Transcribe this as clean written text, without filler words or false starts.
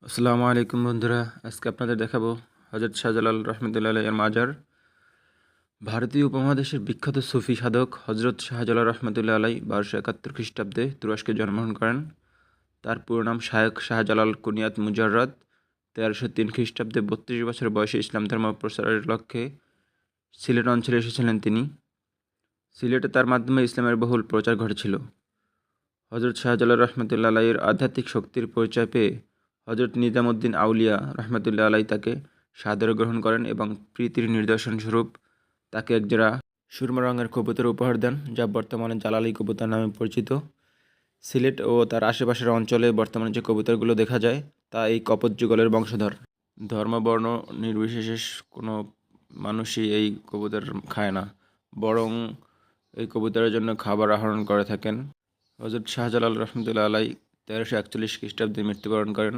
আসসালামু আলাইকুম বন্ধুরা, আজকে আপনাদের দেখাবো হযরত শাহজালাল রহমতুল্লাহ আলাইহির মাজার। ভারতীয় উপমহাদেশের বিখ্যাত সুফি সাধক হযরত শাহজালাল রহমতুল্লাহ আলাই 1271 খ্রিস্টাব্দে তুরস্কে জন্মগ্রহণ করেন। তার পুরো নাম শায়খ শাহজালাল কুনিয়াত মুজাররদ। 1303 খ্রিস্টাব্দে 32 বছর বয়সে ইসলাম ধর্ম প্রচারের লক্ষ্যে সিলেট অঞ্চলে এসেছিলেন তিনি। সিলেটে তার মাধ্যমে ইসলামের বহুল প্রচার ঘটেছিল। হযরত শাহজালাল রহমতুল্লাহ আলাইয়ের আধ্যাত্মিক শক্তির পরিচয় পেয়ে হযরত নিজামুদ্দিন আউলিয়া রহমতুল্লাহ আলাই তাকে সাদরে গ্রহণ করেন এবং প্রীতির নিদর্শন স্বরূপ তাকে একজোড়া সুরমা রঙের কবুতর উপহার দেন, যা বর্তমানে জালালি কবুতর নামে পরিচিত। সিলেট ও তার আশেপাশের অঞ্চলে বর্তমানে যে কবুতরগুলো দেখা যায় তা এই কপোত যুগলের বংশধর। ধর্ম বর্ণ নির্বিশেষে কোনো মানুষই এই কবুতর খায় না, বরং এই কবুতরের জন্য খাবার আহরণ করে থাকেন। হযরত শাহজালাল রহমতুল্লাহ আলাই 1341 খ্রিস্টাব্দে মৃত্যুবরণ করেন।